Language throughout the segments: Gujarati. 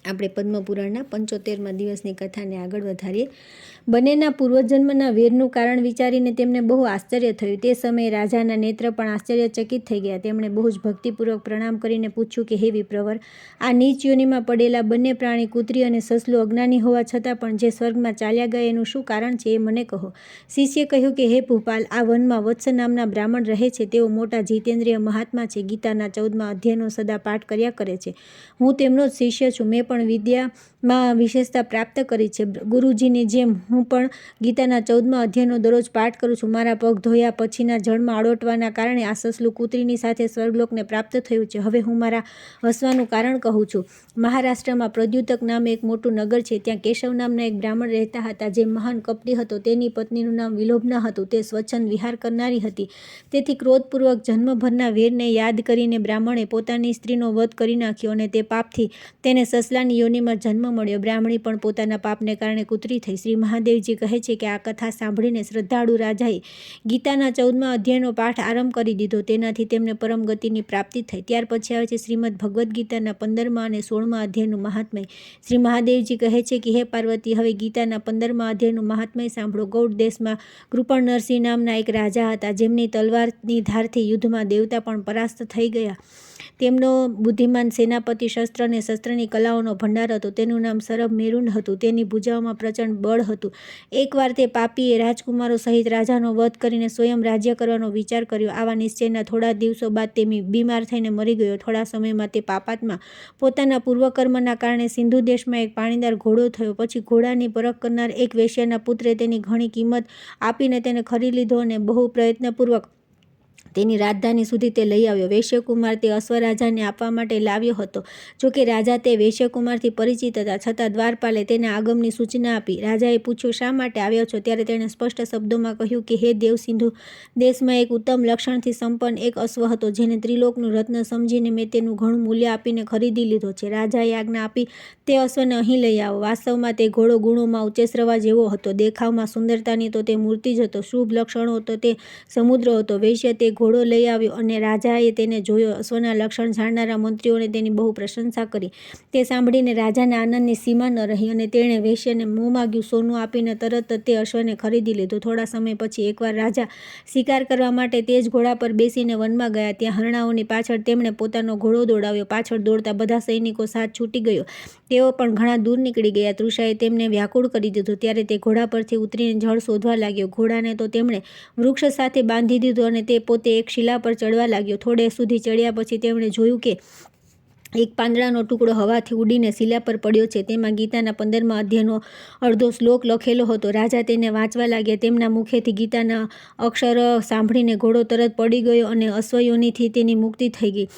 આપણે પદ્મપુરાણના 75મા દિવસની કથાને આગળ વધારીએ. બંનેના પૂર્વજન્મના વેરનું કારણ વિચારીને તેમને બહુ આશ્ચર્ય થયું. તે સમયે રાજાના નેત્ર પણ આશ્ચર્યચકિત થઈ ગયા. તેમણે બહુ જ ભક્તિપૂર્વક પ્રણામ કરીને પૂછ્યું કે હે વિપ્રવર, આ નીચ યોનિમાં પડેલા બંને પ્રાણી, કૂતરી અને સસલું, અજ્ઞાની હોવા છતાં પણ જે સ્વર્ગમાં ચાલ્યા ગયા એનું શું કારણ છે એ મને કહો. શિષ્યે કહ્યું કે હે ભૂપાલ, આ વનમાં વત્સ નામના બ્રાહ્મણ રહે છે. તેઓ મોટા જીતેન્દ્રિય મહાત્મા છે. ગીતાના 14મા અધ્યાયનો સદા પાઠ કર્યા કરે છે. હું તેમનો જ શિષ્ય છું. મેં પણ વિદ્યામાં વિશેષતા પ્રાપ્ત કરી છે. ગુરુજીની જેમ હું પણ ગીતાના 14મા અધ્યાયનો દરરોજ પાઠ કરું છું. મારા પગ ધોયા પછીના જળમાં અડોટવાના કારણે આ સસલું કૂતરીની સાથે સ્વર્ગલોકને પ્રાપ્ત થયું છે. હવે હું મારા હસવાનું કારણ કહું છું. મહારાષ્ટ્રમાં પ્રદ્યુતક નામે એક મોટું નગર છે. ત્યાં કેશવ નામના એક બ્રાહ્મણ રહેતા હતા, જે મહાન કપટી હતો. તેની પત્નીનું નામ વિલોભના હતું. તે સ્વચ્છંદ વિહાર કરનારી હતી. તેથી ક્રોધપૂર્વક જન્મભરના વેરને યાદ કરીને બ્રાહ્મણે પોતાની સ્ત્રીનો વધ કરી નાખ્યો અને તે પાપથી તેને સસલાની યોનિમાં જન્મ મળ્યો. બ્રાહ્મણી પણ પોતાના પાપને કારણે કૂતરી થઈ. શ્રી મહાદેવજી કહે છે કે આ કથા સાંભળીને શ્રદ્ધાળુ રાજાએ ગીતાના 14મા અધ્યાયનો પાઠ આરંભ કરી દીધો. તેનાથી તેમને પરમ ગતિની પ્રાપ્તિ થઈ. ત્યાર પછી આવે છે શ્રીમદ ભગવદ્ ગીતાના 15મા અને 16મા અધ્યાયનું મહાત્મય. શ્રી મહાદેવજી કહે છે કે હે પાર્વતી, હવે ગીતાના 15મા અધ્યાયનું મહાત્મય સાંભળો. ગૌડ દેશમાં કૃપણ નરસિંહ નામના એક રાજા હતા, જેમની તલવારની ધારથી યુદ્ધમાં દેવતા પણ પરાસ્ત થઈ ગયા. તેમનો બુદ્ધિમાન સેનાપતિ શસ્ત્ર અને શસ્ત્રની કલાઓનો ભંડાર હતો. તેનું નામ સરબ મેરુંડ હતું. તેની ભુજાઓમાં પ્રચંડ બળ હતું. એકવાર તે પાપીએ રાજકુમારો સહિત રાજાનો વધ કરીને સ્વયં રાજ્ય કરવાનો વિચાર કર્યો. આવા નિશ્ચયના થોડા દિવસો બાદ તે બીમાર થઈને મરી ગયો. થોડા સમયમાં તે પાપાત્મા પોતાના પૂર્વકર્મના કારણે સિંધુ દેશમાં એક પાણીદાર ઘોડો થયો. પછી ઘોડાની પરખ કરનાર એક વેશ્યાના પુત્રે તેની ઘણી કિંમત આપીને તેને ખરીદી લીધો અને બહુ પ્રયત્નપૂર્વક તેની રાજધાની સુધી તે લઈ આવ્યો. વૈશ્યકુમાર તે અશ્વરાજાને આપવા માટે લાવ્યો હતો. જોકે રાજા તે વૈશ્યકુમારથી પરિચિત હતા, છતાં દ્વારપાલે તેને આગમની સૂચના આપી. રાજાએ પૂછ્યું, શા માટે આવ્યો છો? ત્યારે તેણે સ્પષ્ટ શબ્દોમાં કહ્યું કે હે દેવ, સિંધુ દેશમાં એક ઉત્તમ લક્ષણથી સંપન્ન એક અશ્વ હતો, જેને ત્રિલોકનું રત્ન સમજીને મેં તેનું ઘણું મૂલ્ય આપીને ખરીદી લીધો છે. રાજાએ આજ્ઞા આપી, તે અશ્વને અહીં લઈ આવો. વાસ્તવમાં તે ઘોડો ગુણોમાં ઉચ્ચેશ્રવા જેવો હતો. દેખાવમાં સુંદરતાની તો તે મૂર્તિ જ હતો. શુભ લક્ષણો તો તે સમુદ્ર હતો. વૈશ્ય તે ઘોડો લઈ આવ્યો અને રાજાએ તેને જોયો. અશ્વના લક્ષણ જાણનારા મંત્રીઓને તેની બહુ પ્રશંસા કરી. તે સાંભળીને રાજાના આનંદની સીમા ન રહી અને તેણે વૈશ્યને મોંમાગ્યું સોનું આપીને તરત જ તે અશ્વને ખરીદી લીધું. થોડા સમય પછી એકવાર રાજા શિકાર કરવા માટે તે જ ઘોડા પર બેસીને વનમાં ગયા. ત્યાં હરણાઓની પાછળ તેમણે પોતાનો ઘોડો દોડાવ્યો. પાછળ દોડતા બધા સૈનિકો સાથ છૂટી ગયો. તેઓ પણ ઘણા દૂર નીકળી ગયા. તૃષાએ તેમને વ્યાકુળ કરી દીધું. ત્યારે તે ઘોડા પરથી ઉતરીને જળ શોધવા લાગ્યો. ઘોડાને તો તેમણે વૃક્ષ સાથે બાંધી દીધો અને તે પોતે એક શિલા પર ચડવા લાગ્યો. થોડે સુધી ચડ્યા પછી તેમણે જોયું કે એક પાંદડાનો ટુકડો હવાથી ઉડીને શિલા પર પડ્યો છે. તેમાં ગીતાના 15મા અધ્યાયનો અડધો શ્લોક લખેલો હતો. રાજા તેને વાંચવા લાગ્યા. તેમના મુખેથી ગીતાના અક્ષર સાંભળીને ઘોડો તરત પડી ગયો અને અશ્વયોનિથી તેની મુક્તિ થઈ ગઈ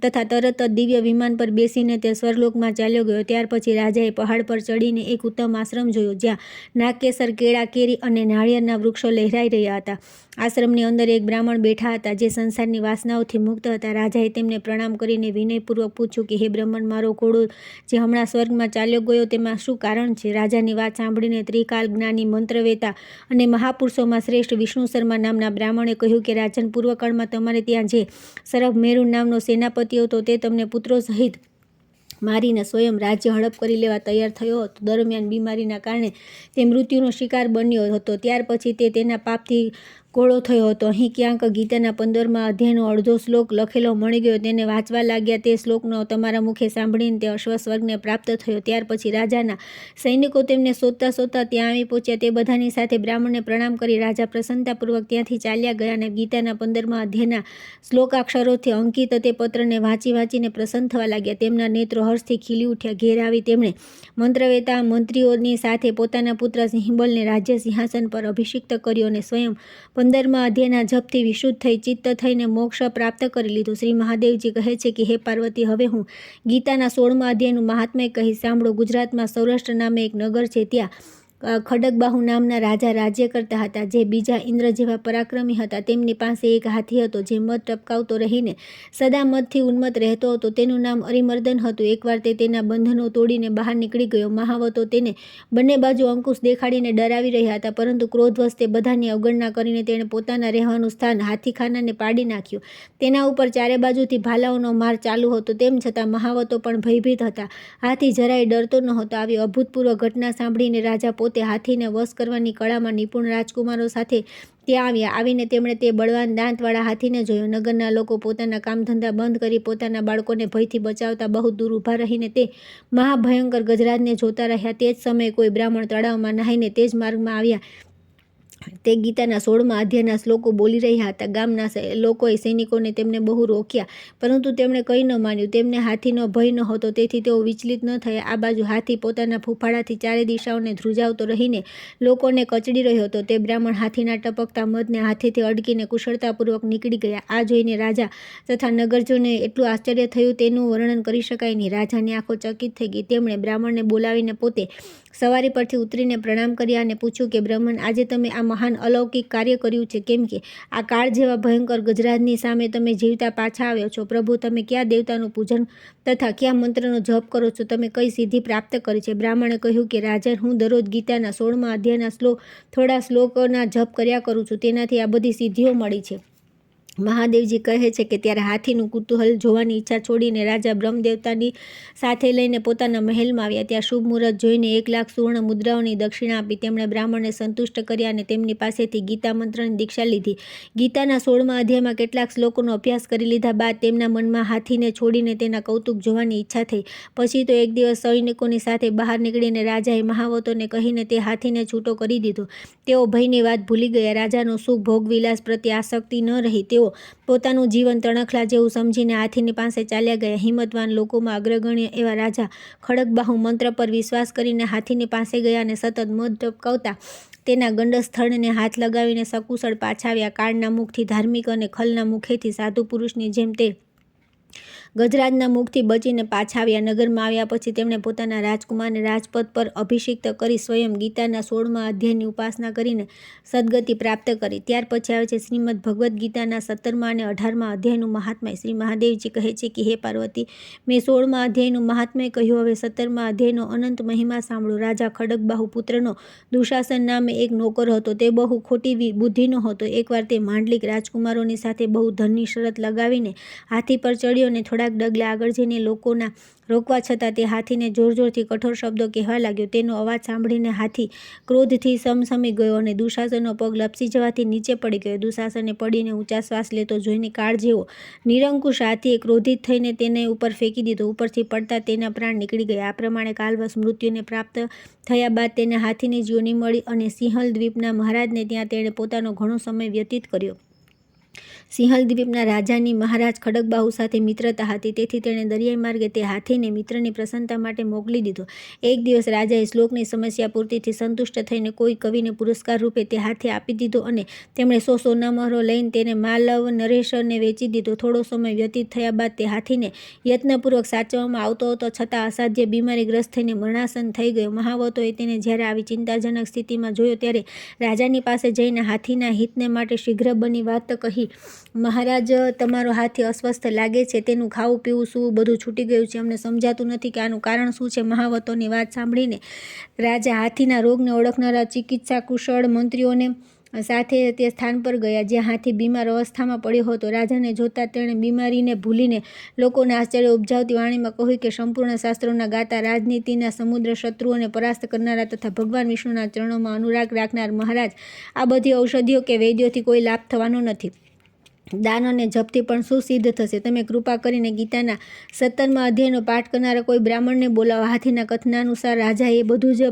તથા તરત જ દિવ્ય વિમાન પર બેસીને તે સ્વર્ગલોકમાં ચાલ્યો ગયો. ત્યાર પછી રાજાએ પહાડ પર ચડીને એક ઉત્તમ આશ્રમ જોયો, જ્યાં નાગકેસર, કેળા, કેરી અને નાળિયેરના વૃક્ષો લહેરાઈ રહ્યા હતા. આશ્રમની અંદર એક બ્રાહ્મણ બેઠા હતા, જે સંસારની વાસનાઓથી મુક્ત હતા. રાજાએ તેમને પ્રણામ કરીને વિનયપૂર્વક પૂછ્યું કે હે બ્રાહ્મણ, મારો ઘોડો જે હમણાં સ્વર્ગમાં ચાલ્યો ગયો તેમાં શું કારણ છે? રાજાની વાત સાંભળીને ત્રિકાલ જ્ઞાની, મંત્રવેતા અને મહાપુરુષોમાં શ્રેષ્ઠ વિષ્ણુ શર્મા નામના બ્રાહ્મણે કહ્યું કે રાજન, પૂર્વકાળમાં તમારે ત્યાં જે સરબ મેરુન નામનો સેનાપતિ હતો, તે તમને પુત્રો સહિત મારીને સ્વયં રાજ્ય હડપ કરી લેવા તૈયાર થયો હતો. દરમિયાન બીમારીના કારણે તે મૃત્યુનો શિકાર બન્યો હતો. ત્યાર પછી તે તેના પાપથી કોળો થયો હતો. અહીં ક્યાંક ગીતાના 15મા અધ્યાયનો અડધો શ્લોક લખેલો મળી ગયો. તેને વાંચવા લાગ્યા. તે શ્લોકનો તમારા મુખે સાંભળીને તે અશ્વ સ્વર્ગને પ્રાપ્ત થયો. ત્યાર પછી રાજાના સૈનિકો તેમને શોધતા શોધતા ત્યાં આવી પહોંચ્યા. તે બધાની સાથે બ્રાહ્મણને પ્રણામ કરી રાજા પ્રસન્નતાપૂર્વક ત્યાંથી ચાલ્યા ગયા અને ગીતાના 15મા અધ્યાયના શ્લોકાક્ષરોથી અંકિત તે પત્રને વાંચી વાંચીને પ્રસન્ન થવા લાગ્યા. તેમના નેત્રો હર્ષથી ખીલી ઉઠ્યા. ઘેર આવી તેમણે મંત્રવેતા મંત્રીઓની સાથે પોતાના પુત્ર સિંહબલને રાજ્ય સિંહાસન પર અભિષિક્ત કર્યો અને સ્વયં 15મા અધ્યાયના જપથી વિશુદ્ધ થઈ ચિત્ત થઈને મોક્ષ પ્રાપ્ત કરી લીધું. શ્રી મહાદેવજી કહે છે કે હે પાર્વતી, હવે હું ગીતાના 16મા અધ્યાયનું મહાત્મય કહીશ, સાંભળો. ગુજરાતમાં સૌરાષ્ટ્ર નામે એક નગર છે. ત્યાં ખડગબાહુ નામના રાજા રાજ્ય કરતા હતા, જે બીજા ઇન્દ્ર જેવા પરાક્રમી હતા. તેમની પાસે એક હાથી હતો, જે મધ ટપકાવતો રહીને સદા મધથી ઉન્મત્ત રહેતો હતો. તેનું નામ અરિમર્દન હતું. એકવાર તે તેના બંધનો તોડીને બહાર નીકળી ગયો. મહાવતો તેને બંને બાજુ અંકુશ દેખાડીને ડરાવી રહ્યા હતા, પરંતુ ક્રોધવશ તે બધાની અવગણના કરીને તેણે પોતાના રહેવાનું સ્થાન હાથીખાનાને પાડી નાખ્યું. તેના ઉપર ચારે બાજુથી ભાલાઓનો માર ચાલુ હતો. તેમ છતાં મહાવતો પણ ભયભીત હતા. હાથી જરાય ડરતો નહોતો. આવી અભૂતપૂર્વ ઘટના સાંભળીને રાજા પોતે હાથીને વશ કરવાની કળામાં નિપુણ રાજકુમારો સાથે ત્યાં આવ્યા. આવીને તેમણે તે બળવાન દાંતવાળા હાથીને જોયો. નગરના લોકો પોતાના કામધંધા બંધ કરી પોતાના બાળકોને ભયથી બચાવતા બહુ દૂર ઊભા રહીને તે મહાભયંકર ગજરાજને જોતા રહ્યા. તે જ સમયે કોઈ બ્રાહ્મણ તળાવમાં નહાઈને તે જ માર્ગમાં આવ્યા. તે ગીતાના 16મા અધ્યાયના શ્લોકો બોલી રહ્યા હતા. ગામના લોકોએ સૈનિકોને તેમને બહુ રોક્યા, પરંતુ તેમણે કંઈ ન માન્યું. તેમને હાથીનો ભય નહોતો, તેથી તેઓ વિચલિત ન થયા. આ બાજુ હાથી પોતાના ફૂફાડાથી ચારે દિશાઓને ધ્રુજાવતો રહીને લોકોને કચડી રહ્યો હતો. તે બ્રાહ્મણ હાથીના ટપકતા મધને હાથીથી અડકીને કુશળતાપૂર્વક નીકળી ગયા. આ જોઈને રાજા તથા નગરજનોને એટલું આશ્ચર્ય થયું, તેનું વર્ણન કરી શકાય નહીં. રાજાની આંખો ચકિત થઈ ગઈ. તેમણે બ્રાહ્મણને બોલાવીને પોતે સવારી પરથી ઉતરીને પ્રણામ કર્યા અને પૂછ્યું કે, બ્રાહ્મણ, આજે તમે આ મહાન અલૌકિક કાર્ય કર્યું છે, કેમ કે આ કાળ જેવા ભયંકર ગજરાજની સામે તમે જીવતા પાછા આવ્યો છો? પ્રભુ, તમે કયા દેવતાનું પૂજન તથા કયા મંત્રનો જપ કરો છો? તમે કઈ સિદ્ધિ પ્રાપ્ત કરી છે? બ્રાહ્મણે કહ્યું કે, રાજન, હું દરરોજ ગીતાના 16મા અધ્યાયના થોડા શ્લોકોના જપ કર્યા કરું છું. તેનાથી આ બધી સિદ્ધિઓ મળી છે. મહાદેવજી કહે છે કે ત્યારે હાથીનું કુતૂહલ જોવાની ઈચ્છા છોડીને રાજા બ્રહ્મદેવતાની સાથે લઈને પોતાના મહેલમાં આવ્યા. ત્યાં શુભ મુહૂર્ત જોઈને 1,00,000 સુવર્ણ મુદ્રાઓની દક્ષિણા આપી. તેમણે બ્રાહ્મણને સંતુષ્ટ કર્યા અને તેમની પાસેથી ગીતા મંત્રની દીક્ષા લીધી. ગીતાના 16મા અધ્યાયમાં કેટલાક શ્લોકોનો અભ્યાસ કરી લીધા બાદ તેમના મનમાં હાથીને છોડીને તેના કૌતુક જોવાની ઈચ્છા થઈ. પછી તો એક દિવસ સૈનિકોની સાથે બહાર નીકળીને રાજાએ મહાવતોને કહીને તે હાથીને છૂટો કરી દીધો. તેઓ ભયની વાત ભૂલી ગયા. રાજાનો સુખ ભોગવિલાસ પ્રત્યે આસક્તિ ન રહી. તેઓ પોતાનું જીવન તણખલા જેવું સમજીને હાથીની પાસે ચાલ્યા ગયા. હિંમતવાન લોકોમાં અગ્રગણ્ય એવા રાજા ખડગબાહુ મંત્ર પર વિશ્વાસ કરીને હાથીની પાસે ગયા અને સતત મધ ટપકાવતા તેના ગંડસ્થળને હાથ લગાવીને સકુશળ પાછા આવ્યા. કાળના મુખથી ધાર્મિક અને ખલના મુખેથી સાધુ પુરુષની જેમ તે ગજરાજના મુખથી બચીને પાછા આવ્યા. નગરમાં આવ્યા પછી તેમણે પોતાના રાજકુમારને રાજપદ પર અભિષિક્ત કરી સ્વયં ગીતાના 16મા અધ્યાયની ઉપાસના કરીને સદગતિ પ્રાપ્ત કરી. ત્યાર પછી આવે છે શ્રીમદ ભગવદ્ ગીતાના 17મા અને 18મા અધ્યાયનું મહાત્મ્ય. શ્રી મહાદેવજી કહે છે કે, હે પાર્વતી, મેં 16મા અધ્યાયનું મહાત્મ્ય કહ્યું. હવે 17મા અધ્યાયનો અનંત મહિમા સાંભળો. રાજા ખડગબાહુ પુત્રનો દુશાસન નામે એક નોકર હતો. તે બહુ ખોટી બુદ્ધિનો હતો. એકવાર તે માંડલિક રાજકુમારોની સાથે બહુ ધનની શરત લગાવીને હાથી પર ચડ્યો અને થોડાક ડગલા આગળ જઈને લોકોના રોકવા છતાં તે હાથીને જોરથી કઠોર શબ્દો કહેવા લાગ્યો. તેનો અવાજ સાંભળીને હાથી ક્રોધથી સમસમી ગયો અને દુશાસનનો પગ લપસી જવાથી નીચે પડી ગયો. દુશાસને પડીને ઊંચા શ્વાસ લેતો જોઈને કાળ જેવો નિરંકુશ હાથીએ ક્રોધિત થઈને તેને ઉપર ફેંકી દીધો. ઉપરથી પડતા તેના પ્રાણ નીકળી ગયા. આ પ્રમાણે કાલવશ મૃત્યુને પ્રાપ્ત થયા બાદ તેને હાથીની યોનિ મળી અને સિંહલ દ્વીપના મહારાજને ત્યાં તેણે પોતાનો ઘણો સમય વ્યતીત કર્યો. સિંહલ દ્વીપના રાજાની મહારાજ ખડગબાહુ સાથે મિત્રતા હતી, તેથી તેણે દરિયાઈ માર્ગે તે હાથીને મિત્રની પ્રસન્નતા માટે મોકલી દીધો. એક દિવસ રાજાએ શ્લોકની સમસ્યા પૂર્તિથી સંતુષ્ટ થઈને કોઈ કવિને પુરસ્કાર રૂપે તે હાથી આપી દીધો અને તેમણે 100 સોનામહોરો લઈને તેને માલવ નરેશને વેચી દીધો. થોડો સમય વ્યતીત થયા બાદ તે હાથીને યત્નપૂર્વક સાચવવામાં આવતો હતો, છતાં અસાધ્ય બીમારીગ્રસ્ત થઈને મરણાસન્ન થઈ ગયો. મહાવતોએ તેને જ્યારે આવી ચિંતાજનક સ્થિતિમાં જોયો ત્યારે રાજાની પાસે જઈને હાથીના હિતને માટે શીઘ્ર બની વાત કહી. મહારાજ, તમારો હાથી અસ્વસ્થ લાગે છે. તેનું ખાવું પીવું સૂવું બધું છૂટી ગયું છે. અમને સમજાતું નથી કે આનું કારણ શું છે. મહાવતોની વાત સાંભળીને રાજા હાથીના રોગને ઓળખનારા ચિકિત્સા કુશળ મંત્રીઓને સાથે તે સ્થાન પર ગયા જ્યાં હાથી બીમાર અવસ્થામાં પડ્યો હતો. રાજાને જોતાં તેણે બીમારીને ભૂલીને લોકોને આશ્ચર્ય ઉપજાવતી વાણીમાં કહ્યું કે, સંપૂર્ણ શાસ્ત્રોના ગાતા, રાજનીતિના સમુદ્ર, શત્રુઓને પરાસ્ત કરનારા તથા ભગવાન વિષ્ણુના ચરણોમાં અનુરાગ રાખનાર મહારાજ, આ બધી ઔષધિઓ કે વૈદ્યોથી કોઈ લાભ થવાનો નથી. દાન અને જપથી પણ શું સિદ્ધ થશે? તમે કૃપા કરીને ગીતાના 17મા અધ્યાયનો પાઠ કરનારા કોઈ બ્રાહ્મણને બોલાવો. હાથીના કથનાનુસાર રાજાએ બધું જ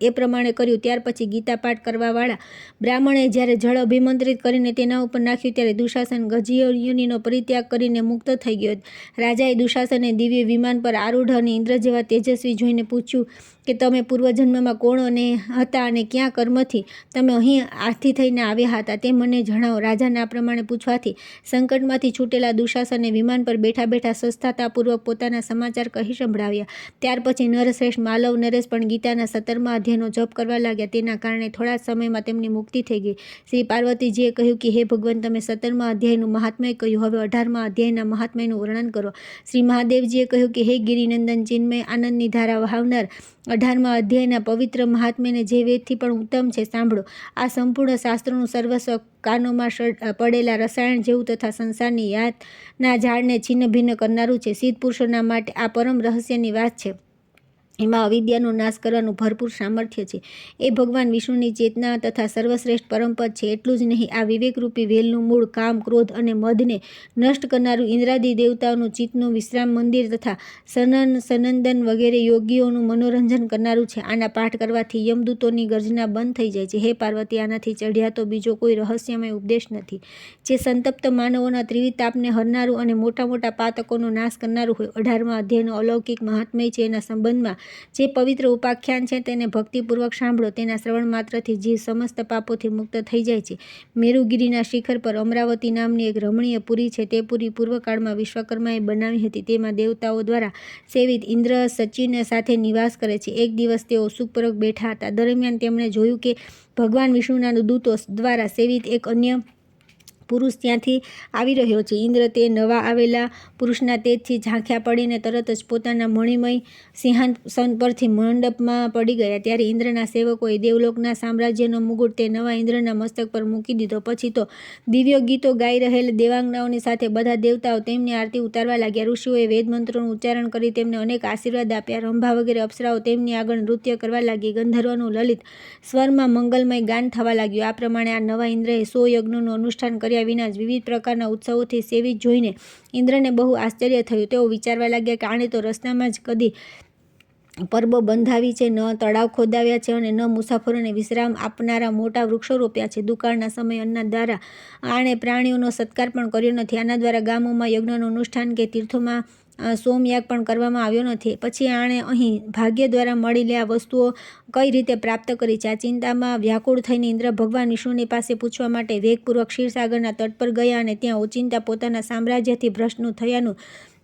એ પ્રમાણે કર્યું. ત્યાર પછી ગીતા પાઠ કરવાવાળા બ્રાહ્મણે જ્યારે જળ અભિમંત્રિત કરીને તેના ઉપર નાખ્યું ત્યારે દુશાસન ગજયોનિનો પરિત્યાગ કરીને મુક્ત થઈ ગયો. રાજાએ દુશાસનને દિવ્ય વિમાન પર આરૂઢ અને ઇન્દ્ર જેવા તેજસ્વી જોઈને પૂછ્યું કે, તમે પૂર્વજન્મમાં કોણ હતા અને ક્યાં કર્મથી તમે અહીં હાથી થઈને આવ્યા હતા તે મને જણાવો. રાજાના આ પ્રમાણે પૂછવાથી સંકટમાંથી છૂટેલા દુશાસને વિમાન પર બેઠા બેઠા સસ્થાતાપૂર્વક પોતાના સમાચાર કહી સંભળાવ્યા. ત્યાર પછી નરશ્રેષ્ઠ માલવ નરેશ પણ ગીતાના 17મા અધ્યાયનો જપ કરવા લાગ્યા. તેના કારણે થોડા જ સમયમાં તેમની મુક્તિ થઈ ગઈ. શ્રી પાર્વતીજીએ કહ્યું કે હે ભગવાન, તમે 17મા અધ્યાયનું મહાત્મ્ય કહ્યું, હવે 18મા અધ્યાયના મહાત્મ્યનું વર્ણન કરો. શ્રી મહાદેવજીએ કહ્યું કે હે ગિરિનંદન, ચિન્મય આનંદની ધારા વહાવનાર 18મા અધ્યાયના પવિત્ર મહાત્મ્યને જે વેદથી પણ ઉત્તમ છે, સાંભળો. આ સંપૂર્ણ શાસ્ત્રોનું સર્વસ્વ કાનોમાં પડેલા રસાયણ જેવું તથા સંસારની યાતના ઝાડને છિન્ન ભિન્ન કરનારું છે. સિદ્ધ પુરુષોના માટે આ પરમ રહસ્યની વાત છે. એમાં અવિદ્યાનો નાશ કરવાનું ભરપૂર સામર્થ્ય છે. એ ભગવાન વિષ્ણુની ચેતના તથા સર્વશ્રેષ્ઠ પરમપદ છે. એટલું જ નહીં, આ વિવેકરૂપી વેલનું મૂળ કામ, ક્રોધ અને મદને નષ્ટ કરનારું ઇન્દ્રાદિ દેવતાઓનું ચિત્તનું વિશ્રામ મંદિર તથા સનન સનંદન વગેરે યોગીઓનું મનોરંજન કરનારું છે. આના પાઠ કરવાથી યમદૂતોની ગર્જના બંધ થઈ જાય છે. હે પાર્વતી, આનાથી ચઢ્યા તો બીજો કોઈ રહસ્યમય ઉપદેશ નથી, જે સંતપ્ત માનવોના ત્રિવિધ તાપને હરનારું અને મોટા મોટા પાતકોનો નાશ કરનારું હોય. 18મા અધ્યાયનો અલૌકિક મહાત્મ્ય છે. એના સંબંધમાં જે પવિત્ર ઉપાખ્યાન છે તેને ભક્તિપૂર્વક સાંભળો. તેના શ્રવણ માત્રથી જીવ સમસ્ત પાપોથી મુક્ત થઈ જાય છે. મેરુગીરીના શિખર પર અમરાવતી નામની એક રમણીય પુરી છે. તે પુરી પૂર્વકાળમાં વિશ્વકર્માએ બનાવી હતી. તેમાં દેવતાઓ દ્વારા સેવિત ઇન્દ્ર સચિન સાથે નિવાસ કરે છે. એક દિવસ તેઓ સુખપૂર્વક બેઠા હતા. દરમિયાન તેમણે જોયું કે ભગવાન વિષ્ણુના દૂતો દ્વારા સેવિત એક અન્ય પુરુષ ત્યાંથી આવી રહ્યો છે. ઇન્દ્ર તે નવા આવેલા પુરુષના તેજથી ઝાંખ્યા પડીને તરત જ પોતાના મણિમય સિંહાસન પરથી મંડપમાં પડી ગયા. ત્યારે ઇન્દ્રના સેવકોએ દેવલોકના સામ્રાજ્યનો મુગુટ તે નવા ઇન્દ્રના મસ્તક પર મૂકી દીધો. પછી તો દિવ્ય ગીતો ગાઈ રહેલ દેવાંગનાઓની સાથે બધા દેવતાઓ તેમની આરતી ઉતારવા લાગ્યા. ઋષિઓએ વેદમંત્રોનું ઉચ્ચારણ કરી તેમને અનેક આશીર્વાદ આપ્યા. રંભા વગેરે અપ્સરાઓ તેમની આગળ નૃત્ય કરવા લાગી. ગંધર્વોનું લલિત સ્વરમાં મંગલમય ગાન થવા લાગ્યું. આ પ્રમાણે આ નવા ઇન્દ્રએ 100 યજ્ઞોનું અનુષ્ઠાન કર્યા વિના જ વિવિધ પ્રકારના ઉત્સવોથી સેવિત જોઈને ઇન્દ્રને બહુ આશ્ચર્ય થયું. તેઓ વિચારવા લાગ્યા કે આણે તો રસ્તામાં જ કદી પરબો બંધાવી છે, ન તળાવ ખોદાવ્યા છે અને ન મુસાફરોને વિશ્રામ આપનારા મોટા વૃક્ષો રોપ્યા છે. દુકાળના સમયે અન્ના દ્વારા આણે પ્રાણીઓનો સત્કાર પણ કર્યો નથી. આના દ્વારા ગામોમાં યજ્ઞનું અનુષ્ઠાન કે તીર્થોમાં સોમયાગ પણ કરવામાં આવ્યો નથી. પછી આણે અહીં ભાગ્ય દ્વારા મળેલી આ વસ્તુઓ કઈ રીતે પ્રાપ્ત કરી છે? આ ચિંતામાં વ્યાકુળ થઈને ઇન્દ્ર ભગવાન વિષ્ણુની પાસે પૂછવા માટે વેગપૂર્વક ક્ષીરસાગરના તટ પર ગયા અને ત્યાં ઓચિંતા પોતાના સામ્રાજ્યથી ભ્રષ્ટ થયાનું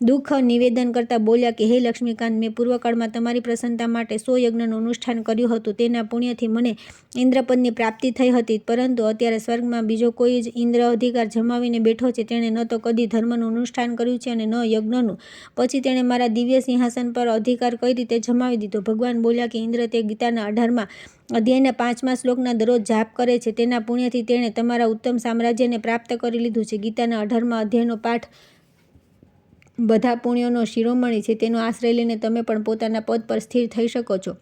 દુઃખ નિવેદન કરતા બોલ્યા કે હે લક્ષ્મીકાંત, મેં પૂર્વકાળમાં તમારી પ્રસન્નતા માટે 100 યજ્ઞનું અનુષ્ઠાન કર્યું હતું. તેના પુણ્યથી મને ઇન્દ્રપદની પ્રાપ્તિ થઈ હતી. પરંતુ અત્યારે સ્વર્ગમાં બીજો કોઈ જ ઇન્દ્ર અધિકાર જમાવીને બેઠો છે. તેણે ન તો કદી ધર્મનું અનુષ્ઠાન કર્યું છે અને ન યજ્ઞનું. પછી તેણે મારા દિવ્ય સિંહાસન પર અધિકાર કઈ રીતે જમાવી દીધો? ભગવાન બોલ્યા કે ઇન્દ્ર તે ગીતાના 18મા અધ્યાયના 5મા શ્લોકના દરરોજ જાપ કરે છે. તેના પુણ્યથી તેણે તમારા ઉત્તમ સામ્રાજ્યને પ્રાપ્ત કરી લીધું છે. ગીતાના 18મા અધ્યાયનો પાઠ બધા પુણ્યોનો શિરોમણી છે. તેનો આશ્રય લઈને તમે પણ પોતાના પદ પર સ્થિર થઈ શકો છો.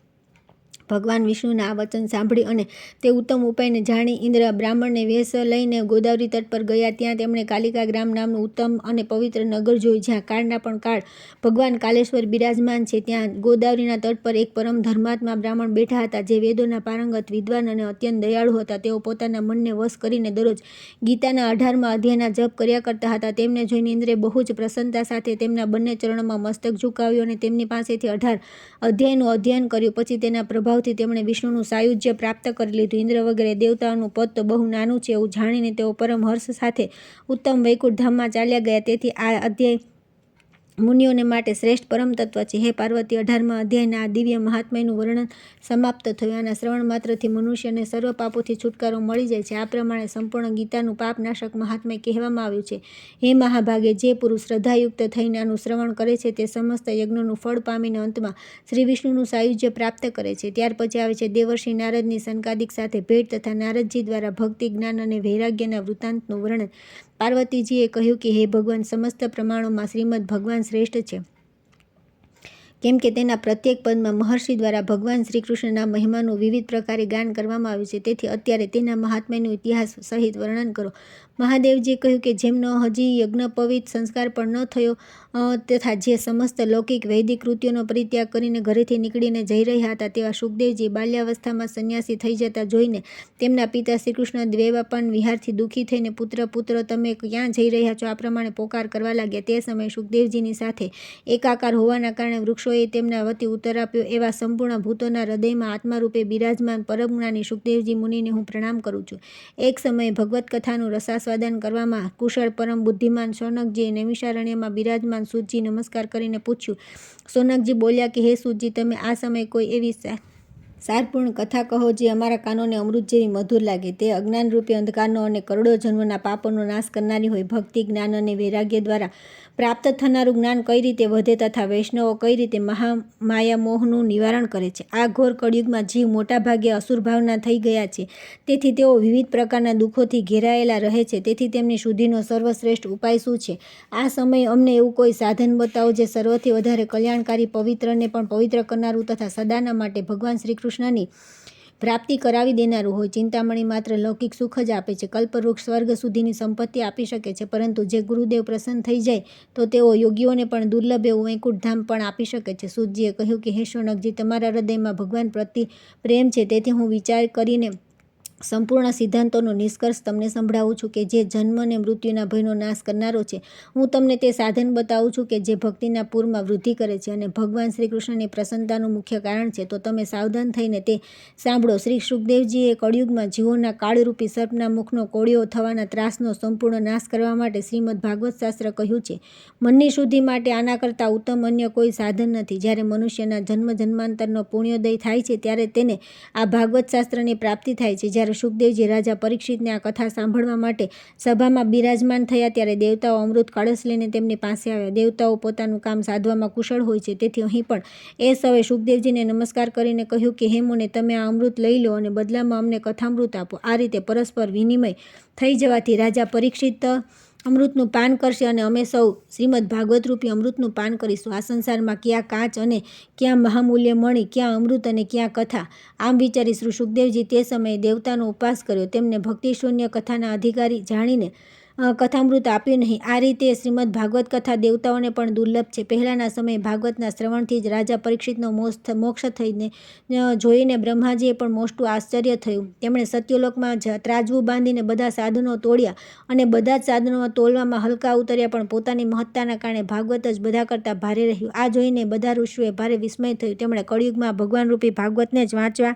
ભગવાન વિષ્ણુના આ વચન સાંભળી અને તે ઉત્તમ ઉપાયને જાણી ઇન્દ્ર બ્રાહ્મણને વેશ લઈને ગોદાવરી તટ પર ગયા. ત્યાં તેમણે કાલિકા ગ્રામ નામનું ઉત્તમ અને પવિત્ર નગર જોયું, જ્યાં કાળના પણ કાળ ભગવાન કાલેશ્વર બિરાજમાન છે. ત્યાં ગોદાવરીના તટ પર એક પરમ ધર્માત્મા બ્રાહ્મણ બેઠા હતા, જે વેદોના પારંગત વિદ્વાન અને અત્યંત દયાળુ હતા. તેઓ પોતાના મનને વશ કરીને દરરોજ ગીતાના 18મા અધ્યાયના જપ કર્યા કરતા હતા. તેમને જોઈને ઇન્દ્રે બહુ જ પ્રસન્નતા સાથે તેમના બંને ચરણોમાં મસ્તક ઝુકાવ્યું અને તેમની પાસેથી 18 અધ્યાયનું અધ્યયન કર્યું. પછી તેના પ્રભાવથી તેમણે વિષ્ણુનું સાયુજ્ય પ્રાપ્ત કરી લીધું. ઇન્દ્ર વગેરે દેવતાઓનું પદ તો બહુ નાનું છે એવું જાણીને તેઓ પરમ હર્ષ સાથે ઉત્તમ વૈકુંઠ ધામમાં ચાલ્યા ગયા. તેથી આ અધ્યાય મુનિઓને માટે શ્રેષ્ઠ પરમ તત્વ છે. હે પાર્વતી, 18મા અધ્યાયના આ દિવ્ય મહાત્મ્યનું વર્ણન સમાપ્ત થયું. આના શ્રવણ માત્રથી મનુષ્યને સર્વ પાપોથી છુટકારો મળી જાય છે. આ પ્રમાણે સંપૂર્ણ ગીતાનું પાપનાશક મહાત્મ્ય કહેવામાં આવ્યું છે. હે મહાભાગે, જે પુરુષ શ્રદ્ધાયુક્ત થઈને આનું શ્રવણ કરે છે તે સમસ્ત યજ્ઞોનું ફળ પામીને અંતમાં શ્રી વિષ્ણુનું સાયુજ્ય પ્રાપ્ત કરે છે. ત્યાર પછી આવે છે દેવર્ષિ નારદની સનકાદિક સાથે ભેટ તથા નારદજી દ્વારા ભક્તિ, જ્ઞાન અને વૈરાગ્યના વૃત્તાંતનું વર્ણન. પાર્વતીજીએ કહ્યું કે હે ભગવાન, સમસ્ત પ્રમાણોમાં શ્રીમદ ભગવાન શ્રેષ્ઠ છે, કેમ કે તેના પ્રત્યેક પદમાં મહર્ષિ દ્વારા ભગવાન શ્રી કૃષ્ણના મહિમાનું વિવિધ પ્રકારે ગાન કરવામાં આવ્યું છે. તેથી અત્યારે તેના મહાત્મ્યનું ઇતિહાસ સહિત વર્ણન કરો. મહાદેવજીએ કહ્યું કે જેમનો હજી યજ્ઞોપવિત સંસ્કાર પણ ન થયો તથા જે સમસ્ત લૌકિક વૈદિક કૃત્યોનો પરિત્યાગ કરીને ઘરેથી નીકળીને જઈ રહ્યા હતા, તેવા શુકદેવજી બાલ્યાવસ્થામાં સંન્યાસી થઈ જતા જોઈને તેમના પિતા શ્રીકૃષ્ણ દ્વૈપાયન વિહારથી દુઃખી થઈને પુત્ર પુત્ર તમે ક્યાં જઈ રહ્યા છો? આ પ્રમાણે પોકાર કરવા લાગ્યા. તે સમયે શુકદેવજીની સાથે એકાકાર હોવાના કારણે વૃક્ષોએ તેમના વતી ઉત્તર આપ્યો. એવા સંપૂર્ણ ભૂતોના હૃદયમાં આત્મારૂપે બિરાજમાન પરમજ્ઞાની શુકદેવજી મુનિને હું પ્રણામ કરું છું. એક સમયે ભગવત કથાનું રસાસ્વાદન આસ્વાદન કરવામાં કુશળ પરમ બુદ્ધિમાન શૌનકજીએ નૈમિષારણ્યમાં બિરાજમાન સૂતજી નમસ્કાર કરીને પૂછ્યું. શૌનકજી બોલ્યા કે હે સૂતજી, તમે આ સમયે કોઈ એવી સારપૂર્ણ કથા કહો જે અમારા કાનોને અમૃત જેવી મધુર લાગે. તે અજ્ઞાનરૂપી અંધકારનો અને કરોડો જન્મના પાપોનો નાશ કરનારી હોય. ભક્તિ, જ્ઞાન અને વૈરાગ્ય દ્વારા પ્રાપ્ત થનારું જ્ઞાન કઈ રીતે વધે તથા વૈષ્ણવો કઈ રીતે માયામોહનું નિવારણ કરે છે. આ ઘોર કળિયુગમાં જીવ મોટા ભાગે અસુર ભાવના થઈ ગયા છે. તેથી તેઓ વિવિધ પ્રકારના દુઃખોથી ઘેરાયેલા રહે છે. તેથી તેમની શુદ્ધિનો સર્વશ્રેષ્ઠ ઉપાય શું છે? આ સમયે અમને એવું કોઈ સાધન બતાવો જે સર્વથી વધારે કલ્યાણકારી, પવિત્રને પણ પવિત્ર કરનારું તથા સદાના માટે ભગવાન શ્રી કૃષ્ણની પ્રાપ્તિ કરાવી દેનારું હોય. ચિંતામણી માત્ર લૌકિક સુખ જ આપે છે. કલ્પવૃક્ષ સ્વર્ગ સુધીની સંપત્તિ આપી શકે છે, પરંતુ જે ગુરુદેવ પ્રસન્ન થઈ જાય તો તેઓ યોગીઓને પણ દુર્લભ એવું વૈકુંઠ ધામ પણ આપી શકે છે. સૂતજીએ કહ્યું કે હે શૌનકજી, તમારા હૃદયમાં ભગવાન પ્રતિ પ્રેમ છે, તેથી હું વિચાર કરીને સંપૂર્ણ સિદ્ધાંતોનો નિષ્કર્ષ તમને સંભળાવું છું કે જે જન્મ અને મૃત્યુના ભયનો નાશ કરનારો છે. હું તમને તે સાધન બતાવું છું કે જે ભક્તિના પૂરમાં વૃદ્ધિ કરે છે અને ભગવાન શ્રી કૃષ્ણની પ્રસન્નતાનું મુખ્ય કારણ છે. તો તમે સાવધાન થઈને તે સાંભળો. શ્રી સુખદેવજીએ કળિયુગમાં જીવોના કાળરૂપી સર્પના મુખનો કોળિયો થવાના ત્રાસનો સંપૂર્ણ નાશ કરવા માટે શ્રીમદ ભાગવત શાસ્ત્ર કહ્યું છે. મનની શુદ્ધિ માટે આના કરતાં ઉત્તમ અન્ય કોઈ સાધન નથી. જ્યારે મનુષ્યના જન્મ જન્માંતરનો પુણ્યોદય થાય છે ત્યારે તેને આ ભાગવત શાસ્ત્રની પ્રાપ્તિ થાય છે. જ્યારે સુખદેવજી રાજા પરીક્ષિતને આ કથા સાંભળવા માટે સભામાં બિરાજમાન થયા ત્યારે દેવતાઓ અમૃત કળશ લઈને તેમની પાસે આવ્યા. દેવતાઓ પોતાનું કામ સાધવામાં કુશળ હોય છે, તેથી અહીં પણ એ સૌએ સુખદેવજીને નમસ્કાર કરીને કહ્યું કે હે મુને, તમે આ અમૃત લઈ લો અને બદલામાં અમને કથામૃત આપો. આ રીતે પરસ્પર વિનિમય થઈ જવાથી રાજા પરીક્ષિત અમૃતનું પાન કરશે અને અમે સૌ શ્રીમદ ભાગવત રૂપી અમૃતનું પાન કરીશું. આ સંસારમાં ક્યાં કાચ અને ક્યાં મહામૂલ્ય મણી, ક્યાં અમૃત અને ક્યાં કથા. આમ વિચારી શ્રી સુખદેવજી તે સમયે દેવતાનો ઉપવાસ કર્યો. તેમને ભક્તિશૂન્ય કથાના અધિકારી જાણીને કથામૃત આપ્યું નહીં. આ રીતે શ્રીમદ ભાગવત કથા દેવતાઓને પણ દુર્લભ છે. પહેલાંના સમયે ભાગવતના શ્રવણથી જ રાજા પરીક્ષિતનો મોક્ષ થઈને જોઈને બ્રહ્માજીએ પણ મોટું આશ્ચર્ય થયું. તેમણે સત્યલોકમાં ત્રાજવું બાંધીને બધા સાધનો તોડ્યા અને બધા જ સાધનોમાં તોલવામાં હલકા ઉતર્યા, પણ પોતાની મહત્તાના કારણે ભાગવત જ બધા કરતાં ભારે રહ્યું. આ જોઈને બધા ઋષિઓએ ભારે વિસ્મય થયું. તેમણે કળિયુગમાં ભગવાન રૂપી ભાગવતને જ વાંચવા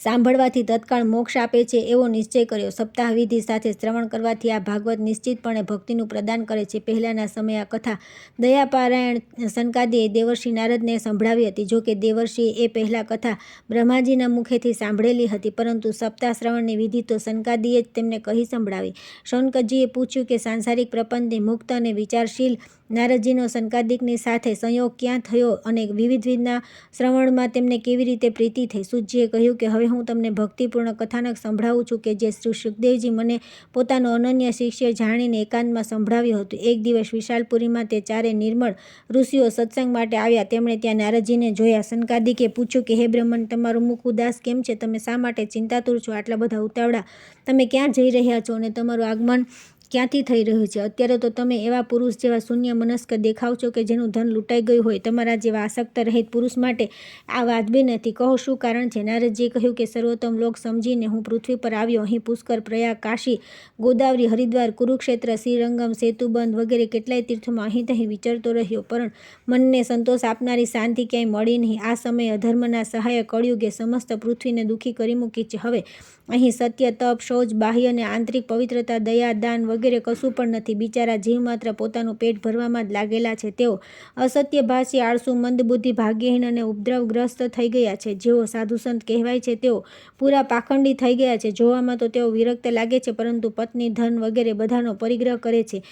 સાંભળવાથી તત્કાળ મોક્ષ આપે છે એવો નિશ્ચય કર્યો. સપ્તાહ વિધિ સાથે શ્રવણ કરવાથી આ ભાગવત નિશ્ચિતપણે ભક્તિનું પ્રદાન કરે છે. પહેલાંના સમયે આ કથા દયાપારાયણ સનકાદિએ દેવર્ષિ નારદને સંભળાવી હતી. જોકે દેવર્ષિએ એ પહેલાં કથા બ્રહ્માજીના મુખેથી સાંભળેલી હતી, પરંતુ સપ્તાહ શ્રવણની વિધિ તો સનકાદિએ જ તેમને કહી સંભળાવી. શૌનકજીએ પૂછ્યું કે સાંસારિક પ્રપંચથી મુક્ત અને વિચારશીલ નારદજીનો સનકાદિકની સાથે સંયોગ ક્યાં થયો અને વિવિધના શ્રવણમાં તેમને કેવી રીતે પ્રીતિ થઈ? સૂતજીએ કહ્યું કે હવે હું તમને ભક્તિપૂર્ણ કથાનક સંભળાવું છું કે જે શ્રી સુખદેવજી મને પોતાનો અનન્ય શિષ્ય જાણીને એકાંતમાં સંભળાવ્યું હતું. એક દિવસ વિશાલપુરીમાં તે ચારે નિર્મળ ઋષિઓ સત્સંગ માટે આવ્યા. તેમણે ત્યાં નારદજીને જોયા. સનકાદિકે પૂછ્યું કે હે બ્રહ્મન, તમારું મુખ ઉદાસ કેમ છે? તમે શા માટે ચિંતાતુર છો? આટલા બધા ઉતાવળા તમે ક્યાં જઈ રહ્યા છો અને તમારું આગમન ક્યાંથી થઈ રહ્યું છે? અત્યારે તો તમે એવા પુરુષ જેવા શૂન્ય મનસ્ક દેખાવ છો કે જેનું ધન લૂંટાઈ ગયું હોય. તમારા જેવા આસક્ત રહિત પુરુષ માટે આ વાજબી નથી. કહો શું કારણ છે? નારદજીએ કહ્યું કે સર્વોત્તમ લોક સમજીને હું પૃથ્વી પર આવ્યો. અહીં પુષ્કર, પ્રયાગ, કાશી, ગોદાવરી, હરિદ્વાર, કુરુક્ષેત્ર, શ્રીરંગમ, સેતુબંધ વગેરે કેટલાય તીર્થોમાં અહીં તહીં વિચરતો રહ્યો, પણ મનને સંતોષ આપનારી શાંતિ ક્યાંય મળી નહીં. આ સમયે અધર્મના સહાયક કળિયુગે સમસ્ત પૃથ્વીને દુઃખી કરી મૂકી છે. હવે અહીં સત્ય, તપ, શૌચ, બાહ્ય અને આંતરિક પવિત્રતા, દયા, દાન વગેરે કશું પણ નથી. બિચારા જીવ માત્ર પોતાનું પેટ ભરવામાં જ લાગેલા છે. તેઓ અસત્યભાષી, આળસુ, મંદબુદ્ધિ, ભાગ્યહીન અને ઉપદ્રવગ્રસ્ત થઈ ગયા છે. જેઓ સાધુસંત કહેવાય છે તેઓ પૂરા પાખંડી થઈ ગયા છે. જોવામાં તો તેઓ વિરક્ત લાગે છે, પરંતુ પત્ની, ધન વગેરે બધાનો પરિગ્રહ કરે છે.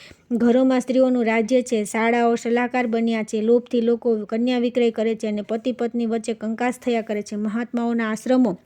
ઘરોમાં સ્ત્રીઓનું રાજ્ય છે. શાળાઓ સલાહકાર બન્યા છે. લોભથી લોકો કન્યા વિક્રય કરે છે અને પતિ પત્ની વચ્ચે કંકાસ થયા કરે છે. મહાત્માઓના આશ્રમો,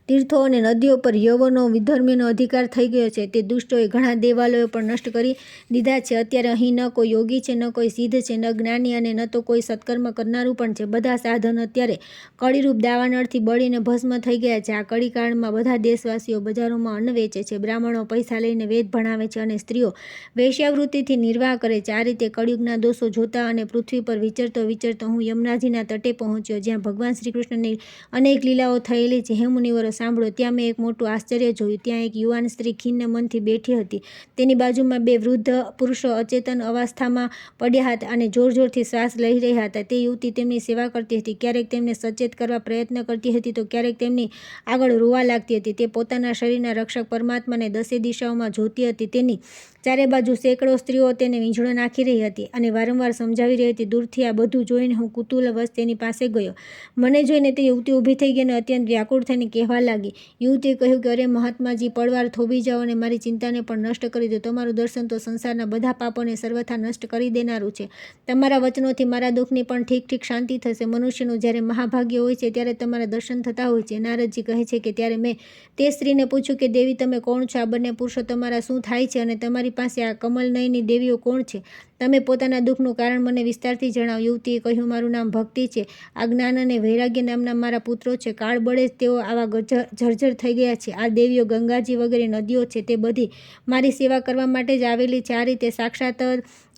તીર્થો અને નદીઓ પર યવનો વિધર્મીનો અધિકાર થઈ ગયો છે. તે દુષ્ટોએ ઘણા દેવાલયો પણ નષ્ટ કરી દીધા છે. અત્યારે અહીં ન કોઈ યોગી છે, ન કોઈ સિદ્ધ છે, ન જ્ઞાની અને ન તો કોઈ સત્કર્મ કરનારું પણ છે. બધા સાધન અત્યારે કળીરૂપ દાવાનળથી બળીને ભસ્મ થઈ ગયા છે. આ કળીકાળમાં બધા દેશવાસીઓ બજારોમાં અન્ન વેચે છે. બ્રાહ્મણો પૈસા લઈને વેદ ભણાવે છે અને સ્ત્રીઓ વેશ્યાવૃત્તિથી નિર્વાહ કરે છે. આ રીતે કળિયુગના દોષો જોતા અને પૃથ્વી પર વિચરતો વિચરતો હું યમુનાજીના તટે પહોંચ્યો, જ્યાં ભગવાન શ્રી કૃષ્ણની અનેક લીલાઓ થયેલી છે. હે મુનિવરો, સાંભળો, ત્યાં મેં એક મોટું આશ્ચર્ય જોયું. ત્યાં એક યુવાન સ્ત્રી ખિન્ન મનથી બેઠી હતી. તેની બાજુમાં 2 વૃદ્ધ પુરુષો અચેતન અવસ્થામાં પડ્યા હતા અને જોરજોરથી શ્વાસ લઈ રહ્યા હતા. તે યુવતી તેમની સેવા કરતી હતી, ક્યારેક તેમને સચેત કરવા પ્રયત્ન કરતી હતી તો ક્યારેક તેમની આગળ રોવા લાગતી હતી. તે પોતાના શરીરના રક્ષક પરમાત્માને દસે દિશાઓમાં જોતી હતી. તેની ચારે બાજુ સેંકડો સ્ત્રીઓ તેને વીંઝળો નાખી રહી હતી અને વારંવાર સમજાવી રહી હતી. દૂરથી આ બધું જોઈને હું કુતૂહલવશ તેની પાસે ગયો. મને જોઈને તે યુવતી ઊભી થઈ ગઈ અને અત્યંત વ્યાકુળ થઈને કહેવા લાગી. યુવતીએ કહ્યું કે અરે મહાત્માજી, પળવાર થોભી જાઓ અને મારી ચિંતાને પણ નષ્ટ કરી દો. તમારું દર્શન તો સંસારના બધા પાપોને સર્વથા નષ્ટ કરી દેનારું છે. તમારા વચનોથી મારા દુઃખની પણ ઠીક શાંતિ થશે. મનુષ્યનું જ્યારે મહાભાગ્ય હોય છે ત્યારે તમારા દર્શન થતા હોય છે. નારદજી કહે છે કે ત્યારે મેં તે સ્ત્રીને પૂછ્યું કે દેવી, તમે કોણ છો? આ બંને પુરુષો તમારા શું થાય છે અને તમારી પાસે આ કમલનયની દેવીઓ કોણ છે? તમે પોતાના દુઃખનું કારણ મને વિસ્તારથી જણાવો. યુવતીએ કહ્યું, મારું નામ ભક્તિ છે. આ જ્ઞાન અને વૈરાગ્ય નામના મારા પુત્રો છે. કાળ બળે તેઓ આવા જર્જર થઈ ગયા છે. આ દેવીઓ ગંગાજી વગેરે નદીઓ છે, તે બધી મારી સેવા કરવા માટે જ આવેલી છે. આ રીતે સાક્ષાત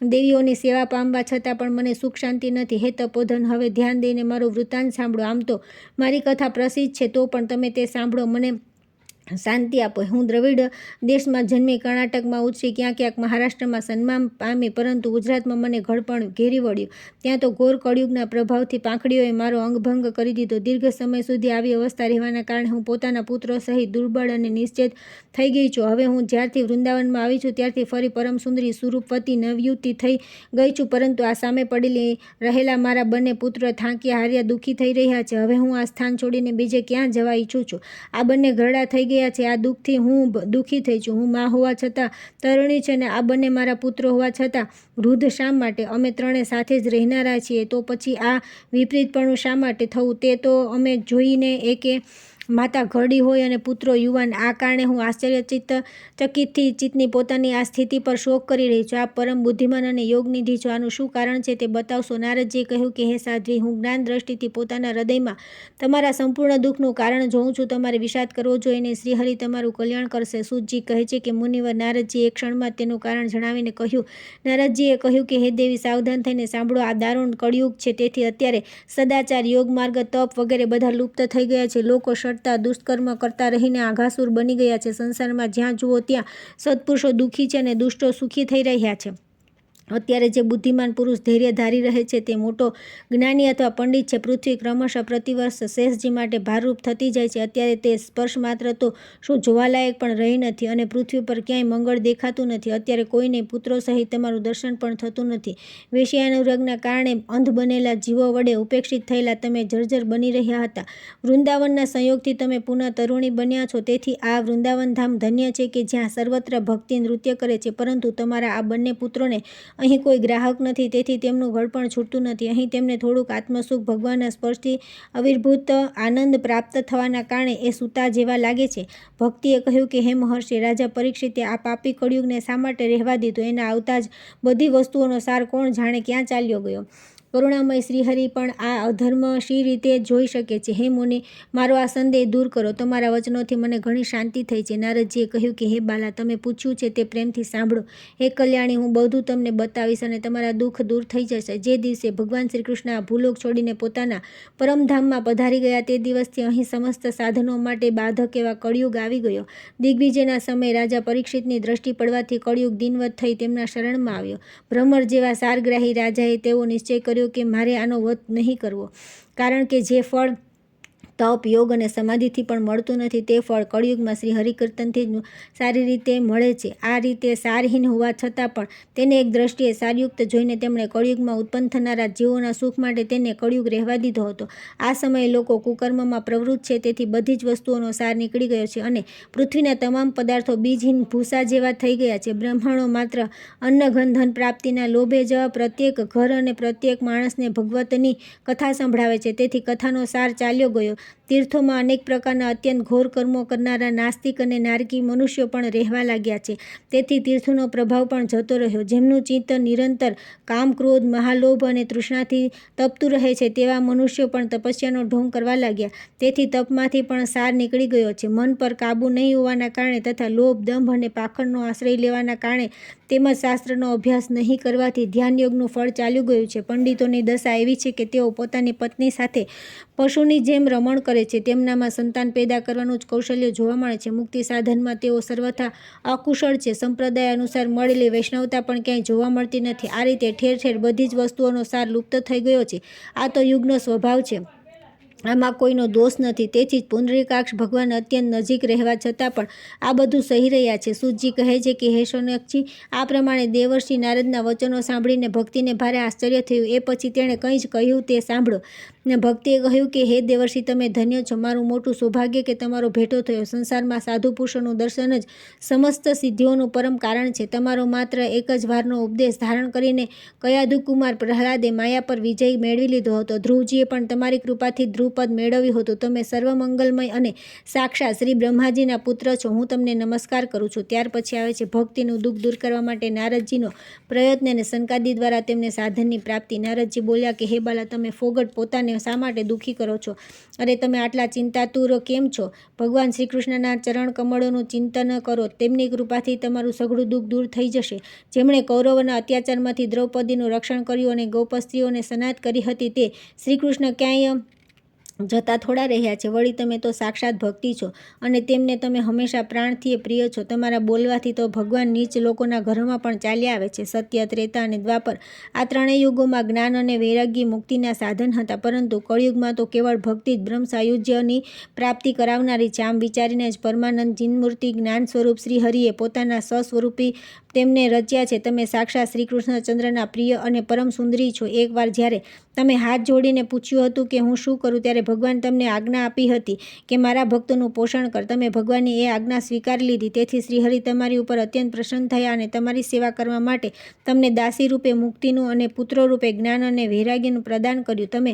દેવીઓની સેવા પામવા છતાં પણ મને સુખ શાંતિ નથી. હે તપોધન, હવે ધ્યાન દઈને મારો વૃત્તાંત સાંભળો. આમ તો મારી કથા પ્રસિદ્ધ છે, તો પણ તમે તે સાંભળો, મને શાંતિ આપો. હું દ્રવિડ દેશમાં જન્મી, કર્ણાટકમાં ઉછરી, ક્યાંક મહારાષ્ટ્રમાં સન્માન પામી, પરંતુ ગુજરાતમાં મને ઘડપણ ઘેરી વળ્યું. ત્યાં તો ઘોર કળિયુગના પ્રભાવથી પાંખડીઓએ મારો અંગભંગ કરી દીધો. દીર્ઘ સમય સુધી આવી અવસ્થા રહેવાના કારણે હું પોતાના પુત્રો સહિત દુર્બળ અને નિશ્ચેત થઈ ગઈ છું. હવે હું જ્યારથી વૃંદાવનમાં આવી છું ત્યારથી ફરી પરમ સુંદરી સુરૂપવતી નવયુવતી થઈ ગઈ છું, પરંતુ આ સામે પડી રહેલા મારા બંને પુત્રો થાક્યા હાર્યા દુઃખી થઈ રહ્યા છે. હવે હું આ સ્થાન છોડીને બીજે ક્યાં જવા ઈચ્છું છું? આ બંને ઘરડા થઈ ગયા છે. આ દુઃખથી હું દુઃખી થઈ છું. હું મા હોવા છતાં તરુણી છે અને આ બંને મારા પુત્રો હોવા છતાં વૃદ્ધ શા માટે? અમે ત્રણે સાથે જ રહેનારા છીએ, તો પછી આ વિપરીતપણું શા માટે થવું? તે તો અમે જોઈને એકે માતા ઘરડી હોય અને પુત્રો યુવાન. આ કારણે હું ચકિતથી ચિત્તની પોતાની આ સ્થિતિ પર શોક કરી રહી છું. આ પરમ બુદ્ધિમાન અને યોગનિધિ છો. આનું શું કારણ છે તે બતાવશો? નારદજીએ કહ્યું કે હે સાધ્વી, હું જ્ઞાન દ્રષ્ટિથી પોતાના હૃદયમાં તમારા સંપૂર્ણ દુઃખનું કારણ જોઉં છું. તમારે વિષાદ કરવો જોઈએ નહીં. શ્રીહરિ તમારું કલ્યાણ કરશે. સૂતજી કહે છે કે મુનિવર, નારદજીએ એક ક્ષણમાં તેનું કારણ જણાવીને કહ્યું. નારદજીએ કહ્યું કે હે દેવી, સાવધાન થઈને સાંભળો. આ દારૂણ કળિયુગ છે. તેથી અત્યારે સદાચાર, યોગ માર્ગ, તપ વગેરે બધા લુપ્ત થઈ ગયા છે. લોકો દુષ્કર્મ કરતા રહીને આઘાસુર બની ગયા છે. સંસારમાં જ્યાં જુઓ ત્યાં સત્પુરુષો દુઃખી છે અને દુષ્ટો સુખી થઈ રહ્યા છે. અત્યારે જે બુદ્ધિમાન પુરુષ ધૈર્ય ધારી રહે છે તે મોટો જ્ઞાની અથવા પંડિત છે. પૃથ્વી ક્રમશઃ પ્રતિવર્ષ શેષજી માટે ભારરૂપ થતી જાય છે. અત્યારે તે સ્પર્શ માત્ર તો શું જોવાલાયક પણ રહી નથી અને પૃથ્વી પર ક્યાંય મંગળ દેખાતું નથી. અત્યારે કોઈને પુત્રો સહિત તમારું દર્શન પણ થતું નથી. વેશ્યાનુરાગના કારણે અંધ બનેલા જીવો વડે ઉપેક્ષિત થયેલા તમે જર્જર બની રહ્યા હતા. વૃંદાવનના સંયોગથી તમે પુનઃ તરુણી બન્યા છો. તેથી આ વૃંદાવન ધામ ધન્ય છે કે જ્યાં સર્વત્ર ભક્તિ નૃત્ય કરે છે. પરંતુ તમારા આ બંને પુત્રોને અહીં કોઈ ગ્રાહક નથી, તેથી તેમનું ઘડપણ છૂટતું નથી. અહીં તેમને થોડુંક આત્મસુખ, ભગવાનના સ્પર્શથી આવિર્ભૂત આનંદ પ્રાપ્ત થવાના કારણે એ સૂતા જેવા લાગે છે. ભક્તિએ કહ્યું કે હે મહર્ષિ, રાજા પરીક્ષિતે આ પાપી કળિયુગને શા માટે રહેવા દીધો? એના આવતા જ બધી વસ્તુઓનો સાર કોણ જાણે ક્યાં ચાલ્યો ગયો? કરુણામય શ્રીહરિ પણ આ અધર્મ શી રીતે જોઈ શકે છે? હે મુનિ, મારો આ સંદેહ દૂર કરો. તમારા વચનોથી મને ઘણી શાંતિ થઈ છે. નારદજીએ કહ્યું કે હે બાલા, તમે પૂછ્યું છે તે પ્રેમથી સાંભળો. હે કલ્યાણી, હું બધું તમને બતાવીશ અને તમારા દુઃખ દૂર થઈ જશે. જે દિવસે ભગવાન શ્રીકૃષ્ણ આ ભૂલોક છોડીને પોતાના પરમધામમાં પધારી ગયા તે દિવસથી અહીં સમસ્ત સાધનો માટે બાધક એવા કળિયુગ આવી ગયો. દિગ્વિજયના સમયે રાજા પરીક્ષિતની દ્રષ્ટિ પડવાથી કળિયુગ દિનવત થઈ તેમના શરણમાં આવ્યો. ભ્રમર જેવા સારગ્રાહી રાજાએ તેવો નિશ્ચય કર્યો કે મારે આનો વધ નહીં કરવો, કારણ કે જે ફળ તપ, યોગ અને સમાધિથી પણ મળતું નથી તે ફળ કળિયુગમાં શ્રી હરિકીર્તનથી જ સારી રીતે મળે છે. આ રીતે સારહીન હોવા છતાં પણ તેને એક દ્રષ્ટિએ સારયુક્ત જોઈને તેમણે કળિયુગમાં ઉત્પન્ન થનારા જીવોના સુખ માટે તેને કળિયુગ રહેવા દીધો હતો. આ સમયે લોકો કુકર્મમાં પ્રવૃત્ત છે, તેથી બધી જ વસ્તુઓનો સાર નીકળી ગયો છે અને પૃથ્વીના તમામ પદાર્થો બીજહીન ભૂસા જેવા થઈ ગયા છે. બ્રાહ્મણો માત્ર અન્ન, ધન પ્રાપ્તિના લોભે જ પ્રત્યેક ઘર અને પ્રત્યેક માણસને ભગવતની કથા સંભળાવે છે. તેથી કથાનો સાર ચાલ્યો ગયો. તીર્થોમાં અનેક પ્રકારના અત્યંત ઘોર કર્મો કરનારા નાસ્તિક અને નારકી મનુષ્યો પણ રહેવા લાગ્યા છે. તેથી તીર્થનો પ્રભાવ પણ જતો રહ્યો. જેમનું ચિત્ત નિરંતર કામ, ક્રોધ, મહાલોભ અને તૃષ્ણાથી તપતું રહે છે તેવા મનુષ્યો પણ તપસ્યાનો ઢોંગ કરવા લાગ્યા. તેથી તપમાંથી પણ સાર નીકળી ગયો છે. મન પર કાબુ નહીં હોવાના કારણે તથા લોભ, દંભ અને પાખંડનો આશ્રય લેવાના કારણે તેમજ શાસ્ત્રનો અભ્યાસ નહીં કરવાથી ધ્યાનયોગનું ફળ ચાલ્યું ગયું છે. પંડિતોની દશા એવી છે કે તેઓ પોતાની પત્ની સાથે પશુની જેમ રમણ કરે છે. તેમનામાં સંતાન પેદા કરવાનું જ કૌશલ્ય જોવા મળે છે. મુક્તિ સાધનમાં તેઓ સર્વથા અકુશળ છે. સંપ્રદાય અનુસાર મળેલી વૈષ્ણવતા પણ ક્યાંય જોવા મળતી નથી. આ રીતે ઠેર ઠેર બધી જ વસ્તુઓનો સાર લુપ્ત થઈ ગયો છે. આ તો યુગનો સ્વભાવ છે. આમાં કોઈનો દોષ નથી. તેથી જ પુંડરીકાક્ષ ભગવાન અત્યંત નજીક રહેવા છતાં પણ આ બધું સહી રહ્યા છે. સૂતજી કહે છે કે હે શૌનકજી, આ પ્રમાણે દેવર્ષિ નારદના વચનો સાંભળીને ભક્તિને ભારે આશ્ચર્ય થયું. એ પછી તેણે કંઈ જ કહ્યું તે સાંભળો. ભક્તિએ કહ્યું કે હે દેવર્ષિ, તમે ધન્ય છો. મારું મોટું સૌભાગ્ય કે તમારો ભેટો થયો. સંસારમાં સાધુ પુરુષોનું દર્શન જ સમસ્ત સિદ્ધિઓનું પરમ કારણ છે. તમારો માત્ર એક જ વારનો ઉપદેશ ધારણ કરીને કયાધુકુમાર પ્રહલાદે માયા પર વિજય મેળવી લીધો હતો. ધ્રુવજીએ પણ તમારી કૃપાથી ધ્રુવપદ મેળવ્યું હતું. તમે સર્વમંગલમય અને સાક્ષાત શ્રી બ્રહ્માજીના પુત્ર છો. હું તમને નમસ્કાર કરું છું. ત્યાર પછી આવે છે ભક્તિનું દુઃખ દૂર કરવા માટે નારદજીનો પ્રયત્ન અને સંકાદી દ્વારા તેમને સાધનની પ્રાપ્તિ. નારદજી બોલ્યા કે હે બાલા, તમે ફોગટ પોતાને શા માટે દુઃખી કરો છો? અરે તમે આટલા ચિંતાતુર કેમ છો? ભગવાન શ્રી કૃષ્ણના ચરણ કમળોનું ચિંતન કરો. તેમની કૃપાથી તમારું સઘળું દુઃખ દૂર થઈ જશે. જેમણે કૌરવોના અત્યાચારમાંથી દ્રૌપદીનું રક્ષણ કર્યું અને ગોપસ્ત્રીઓને સનાત કરી હતી, તે શ્રી કૃષ્ણ ક્યાંય જતા થોડા રહ્યા છે. વળી તમે તો સાક્ષાત ભક્તિ છો અને તેમને તમે હંમેશા પ્રાણથી પ્રિય છો. તમારા બોલવાથી તો ભગવાન નીચ લોકોના ઘરોમાં પણ ચાલ્યા આવે છે. સત્ય, ત્રેતા અને દ્વાપર આ ત્રણેય યુગોમાં જ્ઞાન અને વૈરાગ્ય મુક્તિના સાધન હતા, પરંતુ કળિયુગમાં તો કેવળ ભક્તિ જ બ્રહ્મ સાયુજ્યની પ્રાપ્તિ કરાવનારી છે. આમ વિચારીને જ પરમાનંદ ચિન્મૂર્તિ જ્ઞાન સ્વરૂપ શ્રી હરિએ પોતાના સ્વસ્વરૂપી તેમને રચ્યા છે. તમે સાક્ષાત શ્રી કૃષ્ણચંદ્રના પ્રિય અને પરમ સુંદરી છો. એકવાર જ્યારે તમે હાથ જોડીને પૂછ્યું હતું કે હું શું કરું, ત્યારે ભગવાન તમને આજ્ઞા આપી હતી કે મારા ભક્તોનું પોષણ કર. તમે ભગવાનની એ આજ્ઞા સ્વીકારી લીધી. તેથી શ્રીહરિ તમારી ઉપર અત્યંત પ્રસન્ન થયા અને તમારી સેવા કરવા માટે તમને દાસી રૂપે મુક્તિનું અને પુત્રો રૂપે જ્ઞાન અને વૈરાગ્યનું પ્રદાન કર્યું. તમે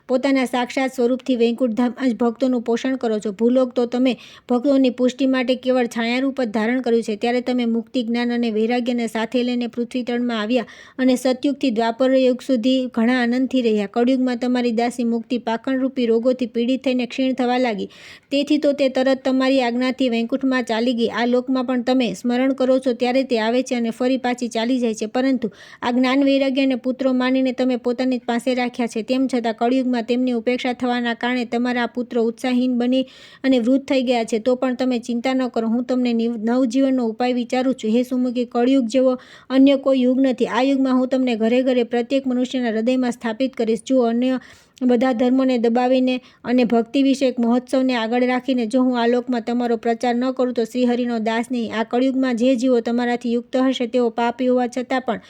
પોતાના સાક્ષાત સ્વરૂપથી વૈકુંઠધામમાં જ ભક્તોનું પોષણ કરો છો. ભૂલોક તો તમે ભક્તોની પુષ્ટિ માટે કેવળ છાયારૂપ જ ધારણ કર્યું છે. ત્યારે તમે મુક્તિ, જ્ઞાન અને વૈરાગ્યને સાથે લઈને પૃથ્વી તળમાં આવ્યા અને સતયુગથી દ્વાપર યુગ સુધી ઘણા આનંદથી રહ્યા. કળિયુગમાં તમારી દાસી મુક્તિ પાખંડરૂપી રોગોથી પીડિત થઈને ક્ષીણ થવા લાગી. તેથી તો તે તરત તમારી આજ્ઞાથી વૈકુંઠમાં ચાલી ગઈ. આ લોકમાં પણ તમે સ્મરણ કરો છો ત્યારે તે આવે છે અને ફરી પાછી ચાલી જાય છે. પરંતુ આ જ્ઞાન, વૈરાગ્ય અને પુત્રો માનીને તમે પોતાની પાસે રાખ્યા છે. તેમ છતાં કળિયુગમાં તેમની ઉપેક્ષા થવાના કારણે તમારા પુત્રો ઉત્સાહહીન બની અને વૃદ્ધ થઈ ગયા છે. તો પણ તમે ચિંતા ન કરો. હું તમને નવજીવનનો ઉપાય વિચારું છું. હે સુમુખી, કળિયુગ જેવો અન્ય કોઈ યુગ નથી. આ યુગમાં હું તમને ઘરે ઘરે પ્રત્યેક મનુષ્યના હૃદયમાં સ્થાપિત કરીશ. જો અન્ય બધા ધર્મોને દબાવીને અને ભક્તિ વિષયક મહોત્સવને આગળ રાખીને જો હું આ લોકમાં તમારો પ્રચાર ન કરું તો શ્રીહરિનો દાસ નહીં. આ કળિયુગમાં જે જીવો તમારાથી યુક્ત હશે તેઓ પાપી હોવા છતાં પણ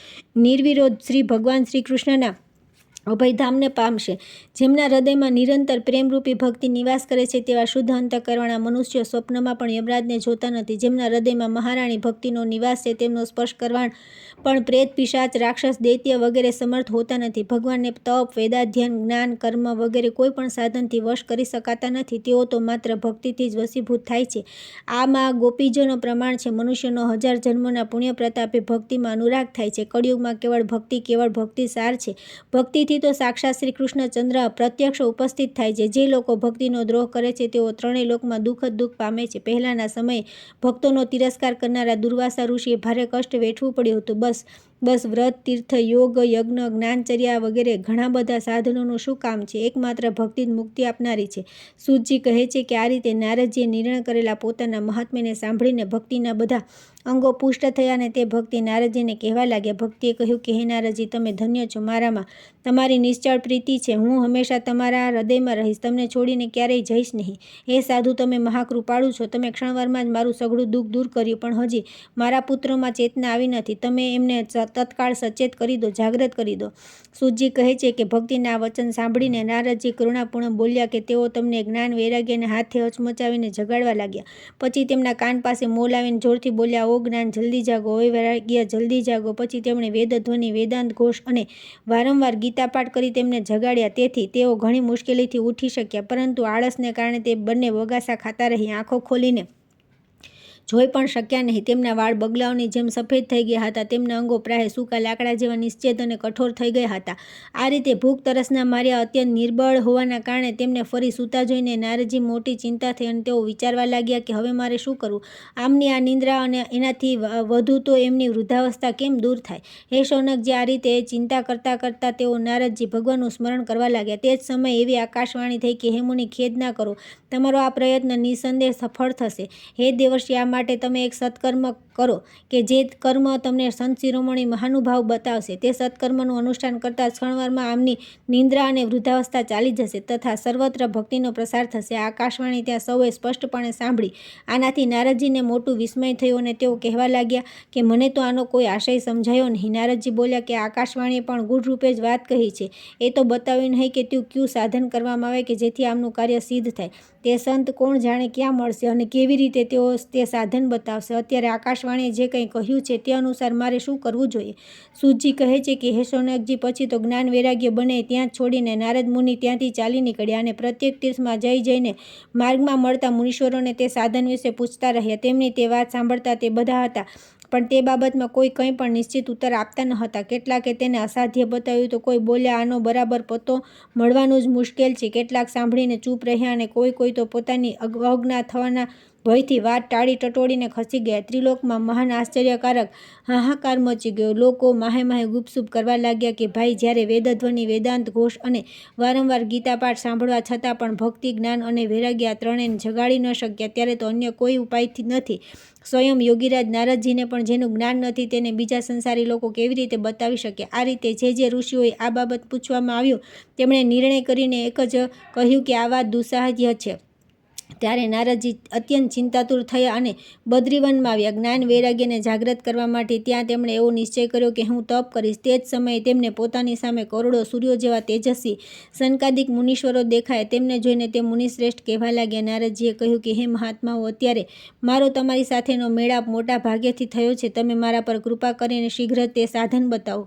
નિર્વિરોધ શ્રી ભગવાન શ્રી કૃષ્ણના અભયધામને પામશે. જેમના હૃદયમાં નિરંતર પ્રેમરૂપી ભક્તિ નિવાસ કરે છે તેવા શુદ્ધ અંતઃકરણના મનુષ્યો સ્વપ્નમાં પણ યમરાજને જોતા નથી. જેમના હૃદયમાં મહારાણી ભક્તિનો નિવાસ છે તેમનો સ્પર્શ કરવા પણ પ્રેત, પિશાચ, રાક્ષસ, દૈત્ય વગેરે સમર્થ હોતા નથી. ભગવાનને તપ, વેદાધ્યન, જ્ઞાન, કર્મ વગેરે કોઈ પણ સાધનથી વશ કરી શકાતા નથી. તેઓ તો માત્ર ભક્તિથી જ વશીભૂત થાય છે. આમાં ગોપીજનો પ્રમાણ છે. મનુષ્યનો 1000 જન્મોના પુણ્ય પ્રતાપે ભક્તિમાં અનુરાગ થાય છે. કળિયુગમાં કેવળ ભક્તિ સાર છે. ભક્તિથી તો સાક્ષાત શ્રી કૃષ્ણચંદ્ર પ્રત્યક્ષ ઉપસ્થિત થાય છે. જે લોકો ભક્તિનો દ્રોહ કરે છે તેઓ ત્રણેય લોકમાં દુઃખ જ દુઃખ પામે છે. પહેલાના સમયે ભક્તોનો તિરસ્કાર કરનારા દુર્વાસા ઋષિએ ભારે કષ્ટ વેઠવું પડ્યું હતું. બસ વ્રત, તીર્થ, યોગ, યજ્ઞ, જ્ઞાનચર્યા વગેરે ઘણા બધા સાધનોનું શું કામ છે? એકમાત્ર ભક્તિ જ મુક્તિ આપનારી છે. સૂતજી કહે છે કે આ રીતે નારદજીએ નિર્ણય કરેલા પોતાના મહાત્મ્યને સાંભળીને ભક્તિના બધા અંગો પુષ્ટ થયા અને તે ભક્તિ નારદજીને કહેવા લાગ્યા. ભક્તિએ કહ્યું કે હે નારદજી, તમે ધન્ય છો. મારામાં તમારી નિશ્ચળ પ્રીતિ છે. હું હંમેશા તમારા હૃદયમાં રહીશ. તમને છોડીને ક્યારેય જઈશ નહીં. હે સાધુ, તમે મહાકૃપાળુ છો. તમે ક્ષણવારમાં જ મારું સઘળું દુઃખ દૂર કર્યું, પણ હજી મારા પુત્રોમાં ચેતના આવી નથી. તમે એમને તત્કાળ સચેત કરી દો, જાગૃત કરી દો. સૂતજી કહે છે કે ભક્તિના આ વચન સાંભળીને નારદજી કરુણાપૂર્ણ બોલ્યા કે તેઓ તમને જ્ઞાન, વૈરાગ્યને હાથે હચમચાવીને જગાડવા લાગ્યા. પછી તેમના કાન પાસે મોં લાવીને જોરથી બોલ્યા, ઓ જ્ઞાન, જલ્દી જાગો. ઓ વૈરાગ્ય, જલ્દી જાગો. પછી તેમણે વેદધ્વનિ, વેદાંત ઘોષ અને વારંવાર ગીતાપાઠ કરી તેમને જગાડ્યા. તેથી તેઓ ઘણી મુશ્કેલીથી ઉઠી શક્યા, પરંતુ આળસને કારણે તે બંને વગાસા ખાતા રહ્યા. આંખો ખોલીને જોઈ પણ શક્યા નહીં. તેમના વાળ બગલાઓની જેમ સફેદ થઈ ગયા હતા. તેમના અંગો પ્રાય સૂકા લાકડા જેવા નિશ્ચેત અને કઠોર થઈ ગયા હતા. આ રીતે ભૂખ તરસના માર્યા અત્યંત નિર્બળ હોવાના કારણે તેમને ફરી સૂતા જોઈને નારદજી મોટી ચિંતા થઈ અને તેઓ વિચારવા લાગ્યા કે હવે મારે શું કરવું. આમની આ નિંદ્રા અને એનાથી વધુ તો એમની વૃદ્ધાવસ્થા કેમ દૂર થાય. હે શૌનકજી, આ રીતે ચિંતા કરતાં કરતાં તેઓ નારદજી ભગવાનનું સ્મરણ કરવા લાગ્યા. તે જ સમયે એવી આકાશવાણી થઈ કે હે મુનિ, ખેદ ના કરો, તમારો આ પ્રયત્ન નિસંદેહ સફળ થશે. હે દેવર્ષિ, આ માટે તમે એક સત્કર્મ કરો કે જે કર્મ તમને સંત શિરોમણી મહાનુભાવ બતાવશે. તે સત્કર્મનું અનુષ્ઠાન કરતાં ક્ષણવારમાં આમની નિંદ્રા અને વૃદ્ધાવસ્થા ચાલી જશે તથા સર્વત્ર ભક્તિનો પ્રસાર થશે. આ આકાશવાણી ત્યાં સૌએ સ્પષ્ટપણે સાંભળી. આનાથી નારદજીને મોટું વિસ્મય થયું અને તેઓ કહેવા લાગ્યા કે મને તો આનો કોઈ આશય સમજાયો નહીં. નારદજી બોલ્યા કે આકાશવાણીએ પણ ગૂઢ રૂપે જ વાત કહી છે. એ તો બતાવ્યું નહીં કે ક્યું સાધન કરવામાં આવે કે જેથી આમનું કાર્ય સિદ્ધ થાય. તે સંત કોણ જાણે ક્યાં મળશે અને કેવી રીતે તેઓ તે સાધન બતાવશે. અત્યારે આકાશવાણીએ જે કંઈ કહ્યું છે તે અનુસાર મારે શું કરવું જોઈએ. સૂતજી કહે છે કે હે શૌનકજી, પછી તો જ્ઞાન વૈરાગ્ય બને ત્યાં છોડીને નારદ મુનિ ત્યાંથી ચાલી નીકળ્યા અને પ્રત્યેક તીર્થમાં જઈને માર્ગમાં મળતા મુનીશ્વરોને તે સાધન વિશે પૂછતા રહ્યા. તેમની તે વાત સાંભળતા તે બધા હતા, પણ તે બાબતમાં કોઈ કંઈ પણ નિશ્ચિત ઉત્તર આપતા ન હતા. કેટલાકે તેને અસાધ્ય બતાવ્યું તો કોઈ બોલ્યા આનો બરાબર પતો મળવાનું જ મુશ્કેલ છે. કેટલાક સાંભળીને ચૂપ રહ્યા અને કોઈ તો પોતાની અવજ્ઞા થવાના ભયથી વાત ટાળી ટટોળીને ખસી ગયા. ત્રિલોકમાં મહાન આશ્ચર્યકારક હાહાકાર મચી ગયો. લોકો માહે ગુપસુપ કરવા લાગ્યા કે ભાઈ, જ્યારે વેદધ્વનિ, વેદાંત ઘોષ અને વારંવાર ગીતાપાઠ સાંભળવા છતાં પણ ભક્તિ, જ્ઞાન અને વૈરાગ્ય આ ત્રણેયને જગાડી ન શક્યા, ત્યારે તો અન્ય કોઈ ઉપાય નથી. સ્વયં યોગીરાજ નારદજીને પણ જેનું જ્ઞાન નથી તેને બીજા સંસારી લોકો કેવી રીતે બતાવી શકે. આ રીતે જે ઋષિઓએ આ બાબત પૂછવામાં આવ્યું તેમણે નિર્ણય કરીને એક જ કહ્યું કે આ વાત દુસ્સાહ્ય છે. ત્યારે નારદજી અત્યંત ચિંતાતુર થયા અને બદ્રીવનમાં આવ્યા. જ્ઞાન વૈરાગ્યને જાગ્રત કરવા માટે ત્યાં તેમણે એવો નિશ્ચય કર્યો કે હું તપ કરીશ. તે જ સમયે તેમને પોતાની સામે કરોડો સૂર્યો જેવા તેજસ્વી સનકાદિક મુનીશ્વરો દેખાયા. તેમને જોઈને તે મુનિશ્રેષ્ઠ કહેવા લાગ્યા. નારદજીએ કહ્યું કે હે મહાત્માઓ, અત્યારે મારો તમારી સાથેનો મેળાપ મોટા ભાગ્યથી થયો છે. તમે મારા પર કૃપા કરીને શીઘ્ર તે સાધન બતાવો.